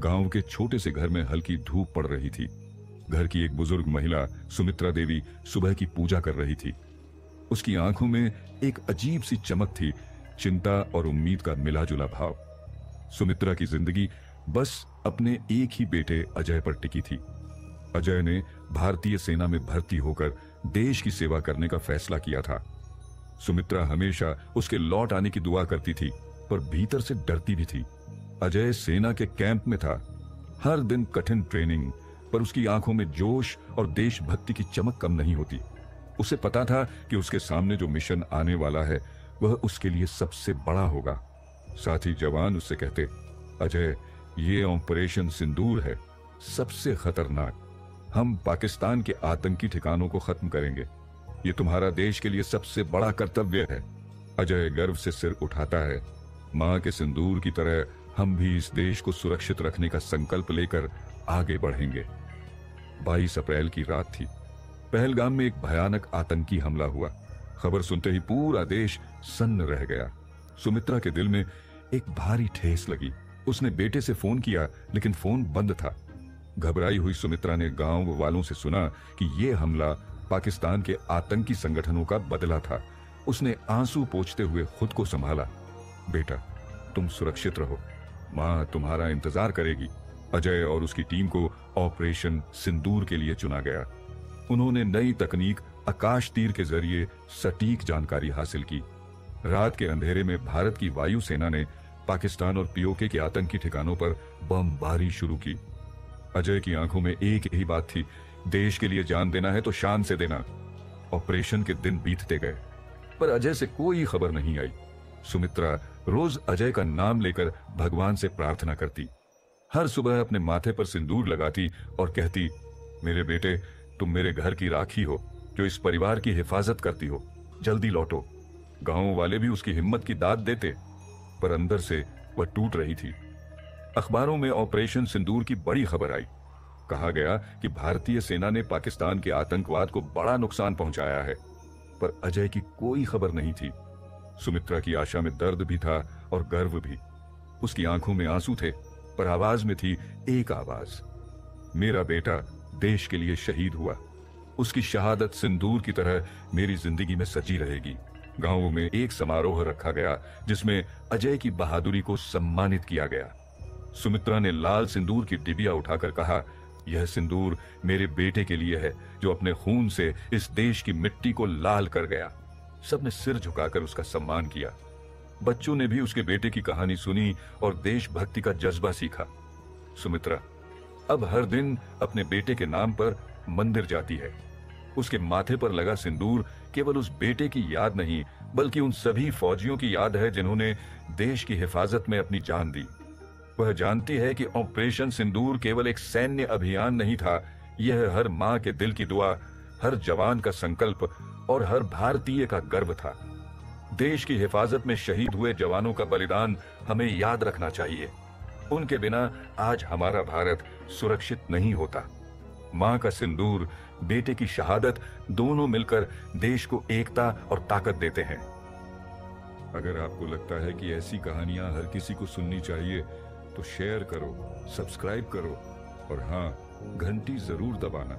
गांव के छोटे से घर में हल्की धूप पड़ रही थी। घर की एक बुजुर्ग महिला सुमित्रा देवी सुबह की पूजा कर रही थी। उसकी आंखों में एक अजीब सी चमक थी, चिंता और उम्मीद का मिला जुला भाव। सुमित्रा की जिंदगी बस अपने एक ही बेटे अजय पर टिकी थी। अजय ने भारतीय सेना में भर्ती होकर देश की सेवा करने का फैसला किया था। सुमित्रा हमेशा उसके लौट आने की दुआ करती थी, पर भीतर से डरती भी थी। अजय सेना के कैंप में था, हर दिन कठिन ट्रेनिंग, पर उसकी आंखों में जोश और देशभक्ति की चमक कम नहीं होती। उसे पता था कि उसके सामने जो मिशन आने वाला है वह उसके लिए सबसे बड़ा होगा। साथ ही जवान उससे कहते, अजय, ये ऑपरेशन सिंदूर है, सबसे खतरनाक। हम पाकिस्तान के आतंकी ठिकानों को खत्म करेंगे। ये तुम्हारा देश के लिए सबसे बड़ा कर्तव्य है। अजय गर्व से सिर उठाता है। मां के सिंदूर की तरह हम भी इस देश को सुरक्षित रखने का संकल्प लेकर आगे बढ़ेंगे। 22 अप्रैल की रात थी। पहलगाम में एक भयानक आतंकी हमला हुआ। खबर सुनते ही पूरा देश सन्न रह गया। सुमित्रा के दिल में एक भारी ठेस लगी। उसने बेटे से फोन किया, लेकिन फोन बंद था। घबराई हुई सुमित्रा ने गांव वालों से सुना कि यह हमला पाकिस्तान के आतंकी संगठनों का बदला था। उसने आंसू पोंछते हुए खुद को संभाला। बेटा, तुम सुरक्षित रहो, मां तुम्हारा इंतजार करेगी। अजय और उसकी टीम को ऑपरेशन सिंदूर के लिए चुना गया। उन्होंने नई तकनीक आकाश तीर के जरिए सटीक जानकारी हासिल की। रात के अंधेरे में भारत की वायुसेना ने पाकिस्तान और पीओके के आतंकी ठिकानों पर बमबारी शुरू की। अजय की आंखों में एक ही बात थी, देश के लिए जान देना है तो शान से देना। ऑपरेशन के दिन बीतते गए, पर अजय से कोई खबर नहीं आई। सुमित्रा रोज अजय का नाम लेकर भगवान से प्रार्थना करती। हर सुबह अपने माथे पर सिंदूर लगाती और कहती, मेरे बेटे, तुम मेरे घर की राखी हो, जो इस परिवार की हिफाजत करती हो। जल्दी लौटो। गांव वाले भी उसकी हिम्मत की दाद देते, पर अंदर से वह टूट रही थी। अखबारों में ऑपरेशन सिंदूर की बड़ी खबर आई। कहा गया कि भारतीय सेना ने पाकिस्तान के आतंकवाद को बड़ा नुकसान पहुंचाया है, पर अजय की कोई खबर नहीं थी। सुमित्रा की आशा में दर्द भी था और गर्व भी। उसकी आंखों में आंसू थे, पर आवाज में थी एक आवाज, मेरा बेटा देश के लिए शहीद हुआ। उसकी शहादत सिंदूर की तरह मेरी जिंदगी में सजी रहेगी। गांव में एक समारोह रखा गया, जिसमें अजय की बहादुरी को सम्मानित किया गया। सुमित्रा ने लाल सिंदूर की डिबिया उठाकर कहा, यह सिंदूर मेरे बेटे के लिए है, जो अपने खून से इस देश की मिट्टी को लाल कर गया। सबने सिर झुकाकर उसका सम्मान किया। बच्चों ने भी उसके बेटे की कहानी सुनी और देशभक्ति का जज्बा सीखा। सुमित्रा अब हर दिन अपने बेटे के नाम पर मंदिर जाती है। उसके माथे पर लगा सिंदूर केवल उस बेटे की याद नहीं, बल्कि उन सभी फौजियों की याद है जिन्होंने देश की हिफाजत में अपनी जान दी। वह जानती है कि ऑपरेशन सिंदूर केवल एक सैन्य अभियान नहीं था, यह हर मां के दिल की दुआ, हर जवान का संकल्प और हर भारतीय का गर्व था। देश की हिफाजत में शहीद हुए जवानों का बलिदान हमें याद रखना चाहिए। उनके बिना आज हमारा भारत सुरक्षित नहीं होता। मां का सिंदूर, बेटे की शहादत, दोनों मिलकर देश को एकता और ताकत देते हैं। अगर आपको लगता है कि ऐसी कहानियां हर किसी को सुननी चाहिए, तो शेयर करो, सब्सक्राइब करो और हाँ, घंटी जरूर दबाना।